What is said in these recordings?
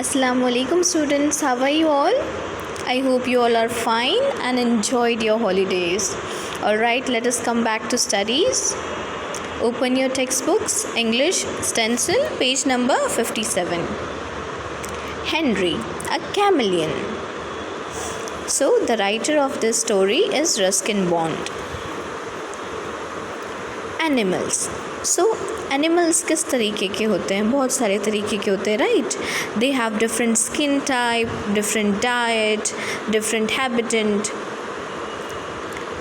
Assalamu alaikum students, how are you all? I hope you all are fine and enjoyed your holidays. Alright, let us come back to studies. Open your textbooks, English, stencil, page number 57. Henry, a chameleon. So, the writer of this story is Ruskin Bond. Animals. So, animals किस तरीके के होते हैं? बहुत सारे तरीके के होते हैं, right? They have different skin type, different diet, different habitant.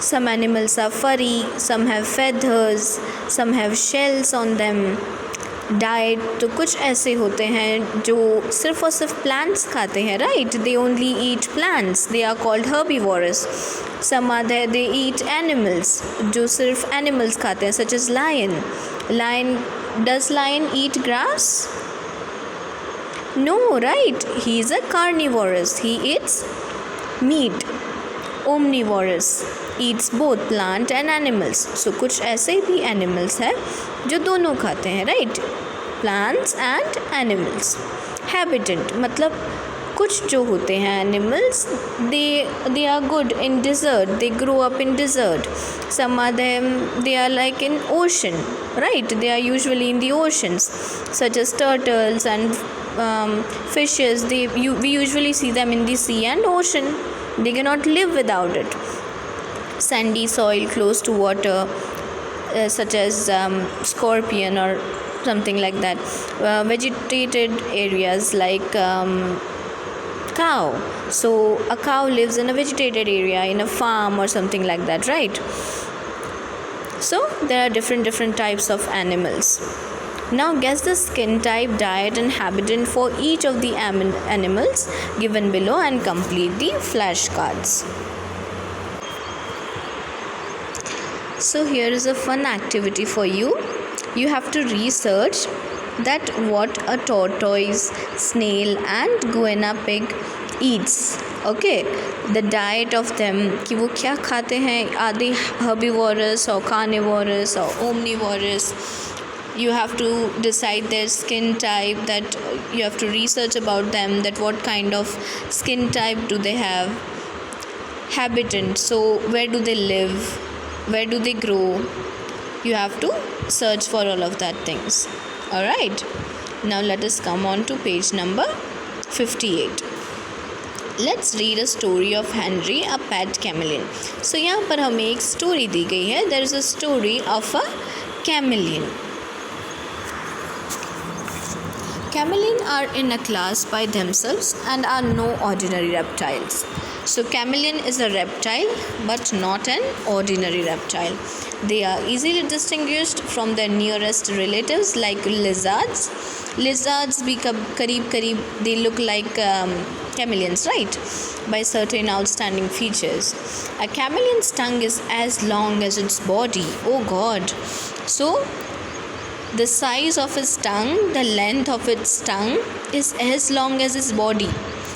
Some animals are furry, some have feathers, some have shells on them. Diet तो कुछ ऐसे होते हैं जो सिर्फ और सिर्फ प्लांट्स खाते हैं, right? They only eat plants, they are called herbivorous. Some other they eat animals, जो सिर्फ एनिमल्स खाते हैं, such as lion. Does lion eat grass? No, right? He is a carnivorous. He eats meat. Omnivorous. Eats both plant and animals. So कुछ ऐसे भी animals हैं जो दोनों खाते हैं, right? Plants and animals. Habitant मतलब कुछ जो होते हैं animals, they are good in desert. They grow up in desert. Some of them they are like in ocean, right? They are usually in the oceans, such as turtles and fishes. We usually see them in the sea and ocean. They cannot live without it. Sandy soil close to water, such as scorpion or something like that. Vegetated areas like cow. So a cow lives in a vegetated area in a farm or something like that, right? So there are different types of animals. Now guess the skin type, diet and habitat for each of the animals given below and complete the flashcards. So here is a fun activity for you. You have to research that what a tortoise, snail and guinea pig eats. Okay, the diet of them, कि वो क्या खाते हैं. Are they herbivorous or carnivorous or omnivorous? You have to decide their skin type, that you have to research about them, that what kind of skin type do they have. Habitat, so where do they live, where do they grow. You have to search for all of that things. Alright, now let us come on to page number 58. Let's read a story of Henry, a pet chameleon. So यहाँ पर हमें एक story दी गई है. There is a story of a chameleon. Chameleon are in a class by themselves and are no ordinary reptiles. So chameleon is a reptile but not an ordinary reptile. They are easily distinguished from their nearest relatives like lizards. Lizards भी करीब they look like chameleons, right? By certain outstanding features. A chameleon's tongue is as long as its body. Oh God! So the size of his tongue, the length of its tongue is as long as his body.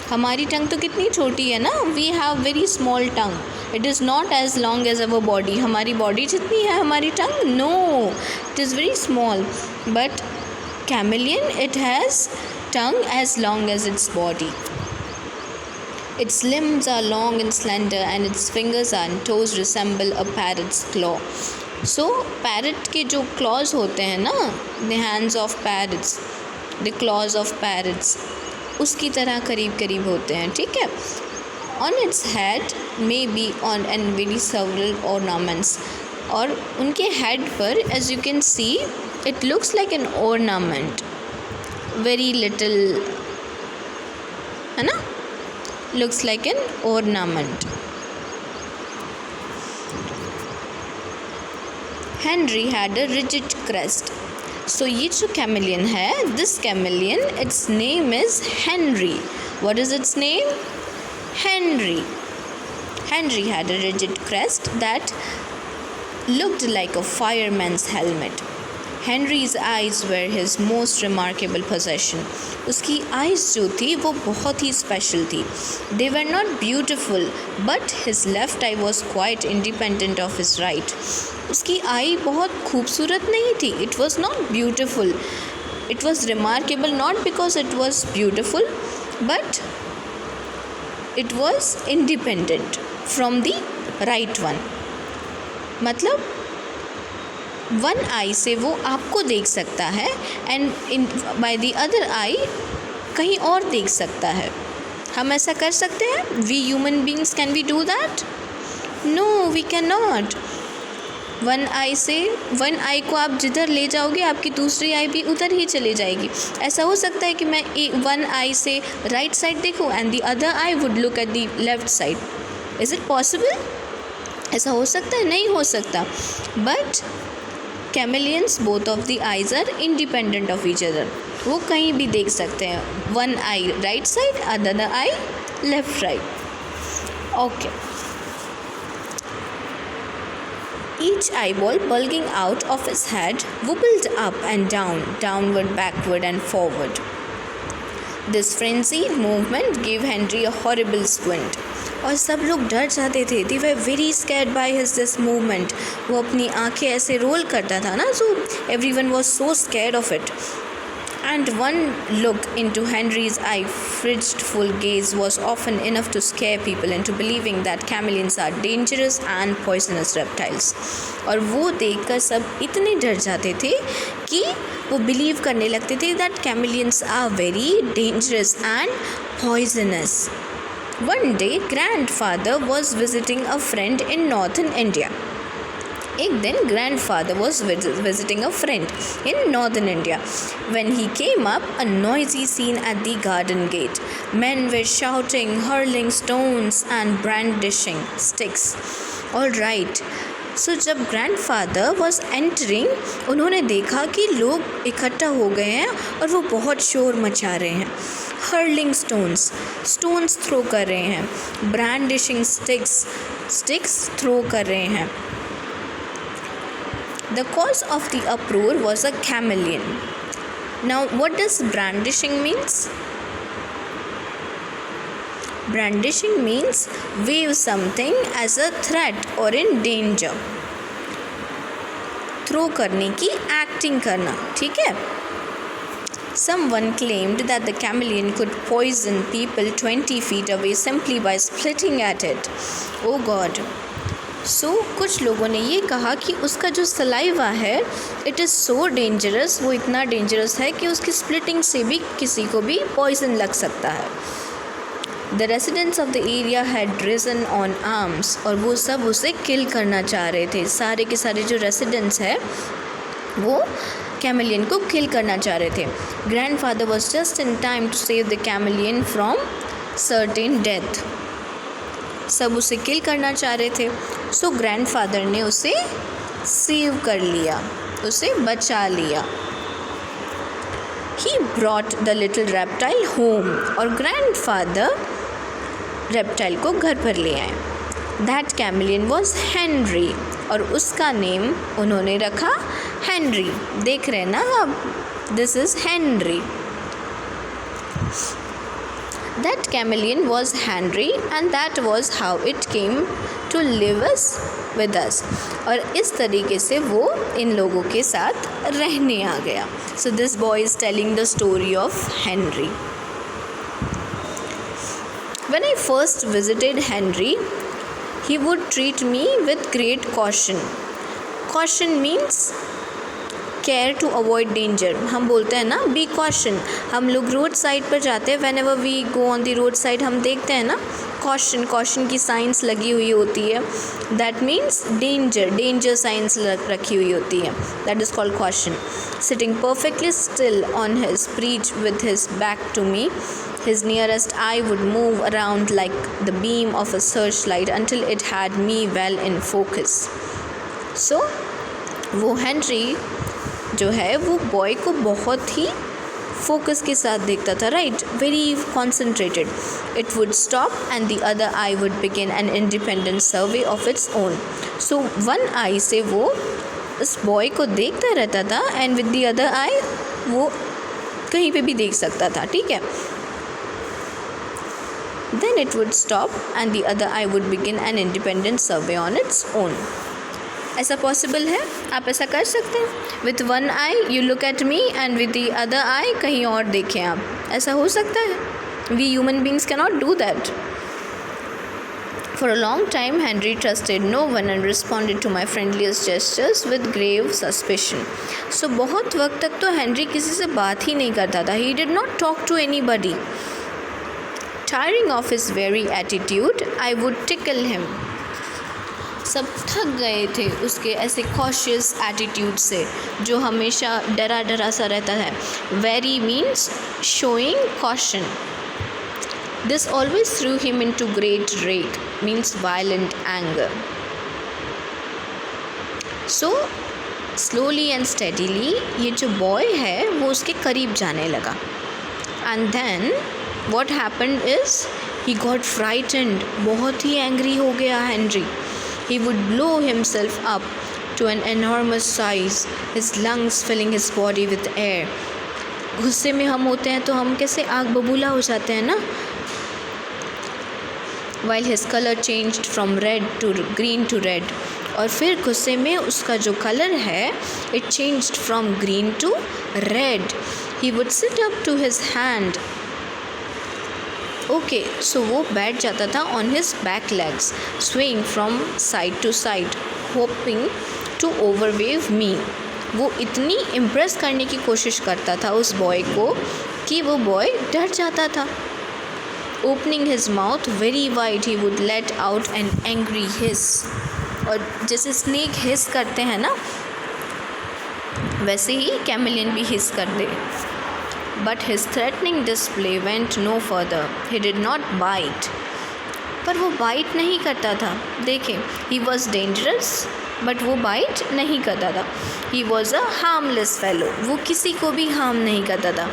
हमारी टंग तो कितनी छोटी है ना. We have very small tongue. It is not as long as our body. हमारी body जितनी है हमारी tongue, no, it is very small. But chameleon, it has tongue as long as its body. Its limbs are long and slender and its fingers and toes resemble a parrot's claw. So parrot के जो claws होते हैं ना, the hands of parrots, the claws of parrots, उसकी तरह करीब होते हैं, ठीक है. On its head may be on and very several ornaments. और उनके head पर, as you can see, it looks like an ornament. Very little, है ना? Looks like an ornament. Henry had a rigid crest. So ये जो chameleon है, this chameleon, its name is Henry. What is its name? Henry. Henry had a rigid crest that looked like a fireman's helmet. Henry's eyes were his most remarkable possession. उसकी eyes जो थी वो बहुत ही special थी. They were not beautiful, but his left eye was quite independent of his right. उसकी eye बहुत खूबसूरत नहीं थी. It was not beautiful. It was remarkable not because it was beautiful, but it was independent from the right one. मतलब one eye से वो आपको देख सकता है and in by the other eye कहीं और देख सकता है. हम ऐसा कर सकते हैं? We human beings can we do that? No, we can not. One eye से वन आई को आप जिधर ले जाओगे आपकी दूसरी आई भी उधर ही चली जाएगी. ऐसा हो सकता है कि मैं वन आई से राइट साइड देखूँ and the other eye would look at the left side. Is it possible? ऐसा हो सकता है? नहीं हो सकता. But chameleons both of the eyes are independent of each other. वो कहीं भी देख सकते हैं. One eye right side, other eye left right. Okay. Each eyeball bulging out of his head wobbled up and down, downward, backward, and forward. This frenzied movement gave Henry a horrible squint. और सब लोग डर जाते थे. They were very scared by this movement. वो अपनी आंखें ऐसे रोल करता था ना, so everyone was so scared of it. And one look into Henry's eye-fridged-full gaze was often enough to scare people into believing that chameleons are dangerous and poisonous reptiles. और वो देखकर सब इतने डर जाते थे कि वो बिलीव करने लगते थे that chameleons are very dangerous and poisonous. One day, grandfather was visiting a friend in northern India. एक दिन grandfather was visiting a friend in northern India. When he came up, a noisy scene at the garden gate. Men were shouting, hurling stones and brandishing sticks. All right. So जब grandfather was entering, उन्होंने देखा कि लोग इकट्ठा हो गए हैं और वो बहुत शोर मचा रहे हैं. Hurling stones throw कर रहे हैं. Brandishing sticks throw कर रहे हैं. The cause of the uproar was a chameleon. Now, what does brandishing means? Brandishing means wave something as a threat or in danger. Throw करने की acting करना, ठीक है? Someone claimed that the chameleon could poison people 20 feet away simply by splitting at it. Oh God. कुछ लोगों ने ये कहा कि उसका जो सलाइवा है इट इज़ सो डेंजरस, वो इतना डेंजरस है कि उसकी स्प्लिटिंग से भी किसी को भी पॉइजन लग सकता है. The residents of the area had risen on arms. और वो सब उसे किल करना चाह रहे थे. सारे के सारे जो रेसिडेंट्स हैं वो कैमेलियन को किल करना चाह रहे थे. Grandfather was just in time to save the chameleon from certain death. सब उसे किल करना चाह रहे थे. सो ग्रैंडफादर ने उसे सेव कर लिया, उसे बचा लिया. He brought the little reptile home. और ग्रैंडफादर रेप्टाइल को घर पर ले आए. That chameleon was Henry. और उसका नेम उन्होंने रखा हेनरी. देख रहे हैं ना आप, this is Henry. That chameleon was Henry and that was how it came to live with us. और इस तरीके से वो इन लोगों के साथ रहने आ गया. So this boy is telling the story of Henry. When I first visited Henry, he would treat me with great caution. Caution means care to avoid danger. हम बोलते हैं ना बी कॉशन. हम लोग रोड साइड पर जाते हैं, whenever we go on the road side हम देखते हैं ना कॉशन की साइंस लगी हुई होती है. दैट मीन्स डेंजर साइंस रखी हुई होती है. That is called caution. Sitting perfectly still on his perch with his back to me, his nearest eye would move around like the beam of a searchlight until it had me well in focus. So वो Henry जो है वो boy को बहुत ही focus के साथ देखता था. Right, very concentrated. It would stop and the other eye would begin an independent survey of its own. So one eye से वो इस बॉय को देखता रहता था and with the other eye वो कहीं पे भी देख सकता था. ठीक है. Then it would stop and the other eye would begin an independent survey on its own. ऐसा पॉसिबल है? आप ऐसा कर सकते हैं? With one eye you look at me and with the other eye कहीं और देखें आप, ऐसा हो सकता है? We human beings can not do that. For a long time, Henry trusted no one and responded to my friendliest gestures with grave suspicion. So बहुत वक्त तक तो हेनरी किसी से बात ही नहीं करता था. He did not talk to anybody. Tiring of his very attitude, I would tickle him. सब थक गए थे उसके ऐसे कॉशियस एटीट्यूड से, जो हमेशा डरा डरा सा रहता है. Very means showing caution. This always threw him into great rage, means violent anger. So slowly and steadily ये जो बॉय है वो उसके करीब जाने लगा. And then what happened is he got frightened. बहुत ही एंग्री हो गया Henry. He would blow himself up to an enormous size, his lungs filling his body with air. गुस्से में हम होते हैं तो हम कैसे आग बबूला हो जाते हैं ना. While his color changed from red to green to red. और फिर गुस्से में उसका जो कलर है it changed from green to red. He would sit up to his hand. Okay, so वो बैठ जाता था on his back legs, swing from side to side, hoping to overawe me. वो इतनी इम्प्रेस करने की कोशिश करता था उस बॉय को कि वो बॉय डर जाता था. Opening his mouth very wide he would let out an angry hiss. और जैसे स्नेक हिस करते हैं ना, वैसे ही कैमेलियन भी हिस कर दे. But his threatening display went no further. He did not bite. पर वो बाइट नहीं करता था. देखें, he was dangerous, but वो बाइट नहीं करता था. He was a harmless fellow. वो किसी को भी हार्म नहीं करता था.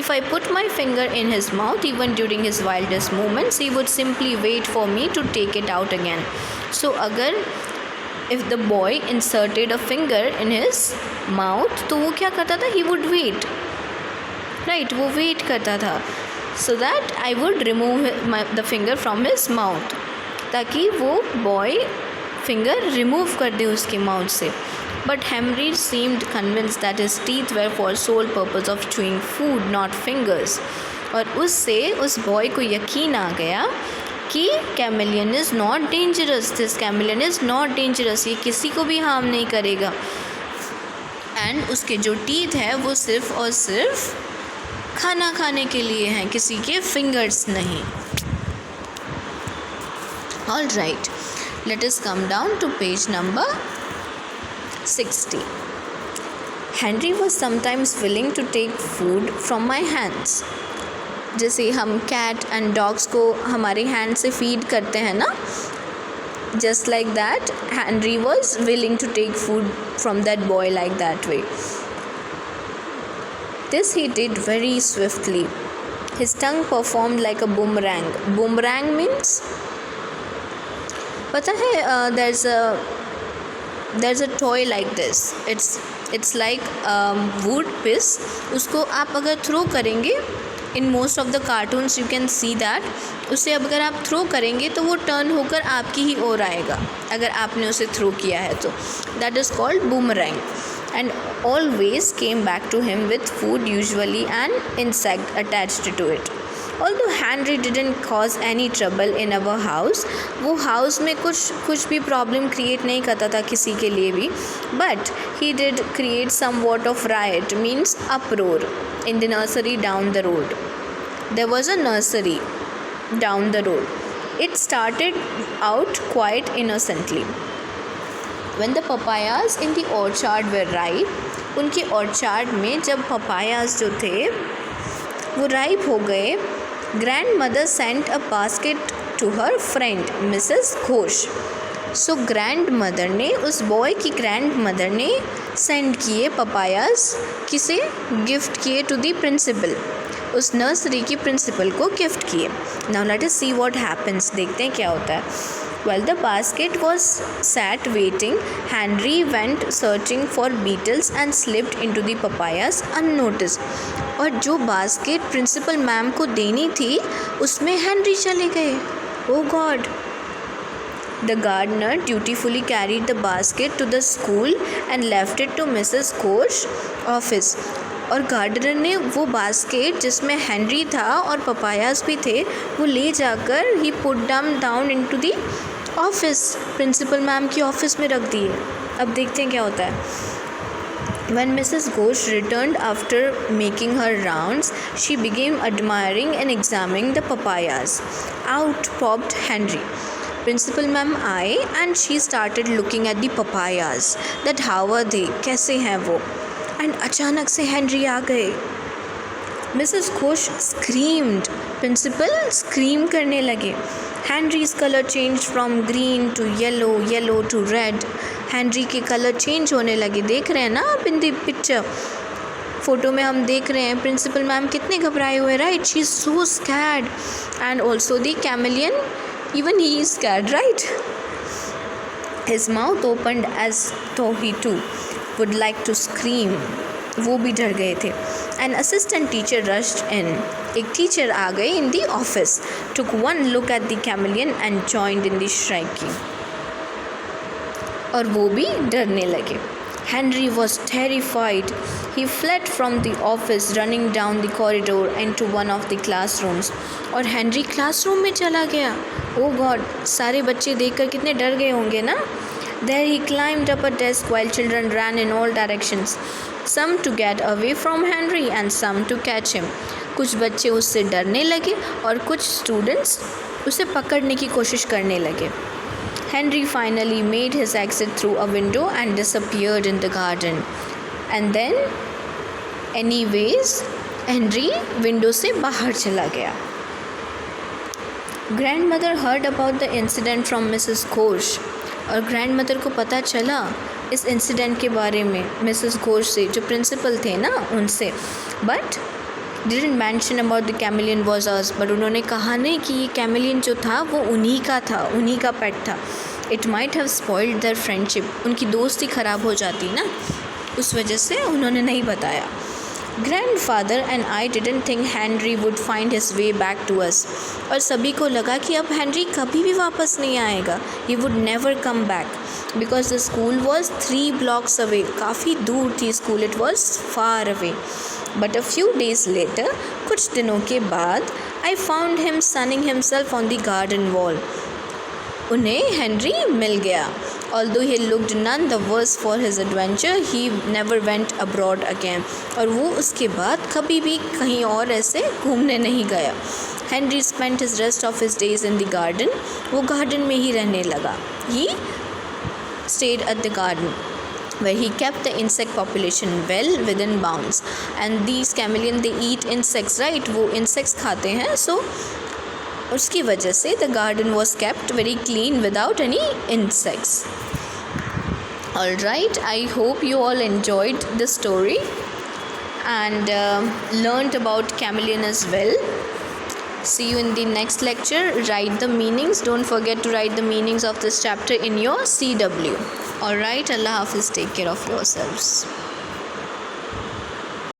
If I put my finger in his mouth, even during his wildest moments, he would simply wait for me to take it out again. So अगर if the boy inserted a finger in his mouth, तो वो क्या करता था? He would wait. Right, वो wait करता था so that I would remove the finger from his mouth, ताकि वो बॉय फिंगर रिमूव कर दे उसके माउथ से. But Henry seemed convinced that his teeth were for sole purpose of chewing food not fingers. और उससे उस बॉय को यकीन आ गया कि chameleon is not dangerous. This chameleon is not dangerous. ये किसी को भी हार्म नहीं करेगा. एंड उसके जो टीथ है वो सिर्फ और सिर्फ खाना खाने के लिए हैं, किसी के फिंगर्स नहीं. All right, let us come down to page number 60. Henry was sometimes willing to take food from my hands. जैसे हम कैट एंड डॉग्स को हमारे हैंड से फीड करते हैं ना, just like that Henry was willing to take food from that boy like that way. This he did very swiftly. His tongue performed like a boomerang. Boomerang means, पता है, there's a toy like this. It's like wood piece. उसको आप अगर throw करेंगे, in most of the cartoons you can see that, उसे अगर आप throw करेंगे तो वो टर्न होकर आपकी ही ओर आएगा अगर आपने उसे थ्रो किया है तो. That is called boomerang. And always came back to him with food, usually an insect attached to it. Although Henry didn't cause any trouble in our house, वो हाउस में कुछ भी प्रॉब्लम क्रिएट नहीं करता था किसी के लिए भी. But he did create somewhat of riot, means uproar, in the nursery down the road. There was a nursery down the road. It started out quite innocently. When the papayas in the orchard were ripe, उनके orchard में जब papayas जो थे वो ripe हो गए, grandmother sent a basket to her friend Mrs. Ghosh. So grandmother ने, उस boy की grandmother ने send किए papayas, किसे gift किए, to the principal, उस नर्सरी की प्रिंसिपल को गिफ्ट किए. Now let us see what happens. देखते हैं क्या होता है. While the basket was sat waiting, Henry went searching for beetles and slipped into the papayas unnoticed. और जो बास्केट प्रिंसिपल मैम को देनी थी उसमें हेनरी चले गए. ओह God, The gardener dutifully carried the basket to the school and left it to Mrs. Ghosh office. और gardener ने वो बास्केट जिसमें हेनरी था और पपायास भी थे वो ले जाकर he put them down into the office, principal ma'am की ऑफिस में रख दिए. अब देखते हैं क्या होता है. When Mrs. Ghosh returned after making her rounds, she began admiring and examining the papayas. Out popped Henry. Principal ma'am I and she started looking at the papayas. That how are they? कैसे हैं वो? And अचानक से Henry आ गए. Mrs. Ghosh screamed. Principal scream करने लगे. Henry's color changed from green to yellow, yellow to red. Henry के colour change होने लगे. देख रहे हैं ना आप इन दी पिक्चर, फ़ोटो में हम देख रहे हैं प्रिंसिपल मैम कितने घबराए हुए. Right, she is so scared. And also the chameleon, even he is scared. Right, his mouth opened as though he too would like to scream. वो भी डर गए थे. An assistant teacher rushed in. एक teacher आ गए in the office, took one look at the chameleon and joined in the shrieking. और वो भी डरने लगे. Henry was terrified. He fled from the office running down the corridor into one of the classrooms. और Henry classroom में चला गया. ओ God, सारे बच्चे देखकर कितने डर गए होंगे ना. There he climbed up a desk while children ran in all directions, some to get away from Henry and some to catch him. कुछ बच्चे उससे डरने लगे और कुछ स्टूडेंट्स उसे पकड़ने की कोशिश करने लगे. Henry finally made his exit through a window and disappeared in the garden. And then, anyways, Henry window से बाहर चला गया. Grandmother heard about the incident from Mrs. Ghosh. और ग्रैंडमदर को पता चला इस इंसिडेंट के बारे में मिसेस घोष से, जो प्रिंसिपल थे ना उनसे. But didn't mention about the chameleon was us. But उन्होंने कहा नहीं कि ये कैमेलियन जो था वो उन्हीं का था, उन्हीं का पेट था. It might have spoiled their friendship. उनकी दोस्ती ख़राब हो जाती ना, उस वजह से उन्होंने नहीं बताया. Grandfather and I didn't think Henry would find his way back to us. और सभी को लगा कि अब हेनरी कभी भी वापस नहीं आएगा. He would never come back because the school was 3 blocks away. काफ़ी दूर थी school. It was far away. But a few days later, कुछ दिनों के बाद, I found him sunning himself on the garden wall. उन्हें हेनरी मिल गया. Although he looked none the worse for his adventure, he never went abroad again. और वो उसके बाद कभी भी कहीं और ऐसे घूमने नहीं गया. Henry spent his rest of his days in the garden. वो गार्डन में ही रहने लगा. He stayed at the garden where he kept the insect population well within bounds. And these chameleon they eat insects, right? वो insects खाते हैं. So उसकी वजह से the garden was kept very clean without any insects. Alright, I hope you all enjoyed the story and learned about chameleon as well. See you in the next lecture. Write the meanings. Don't forget to write the meanings of this chapter in your CW. Alright, Allah Hafiz. Take care of yourselves.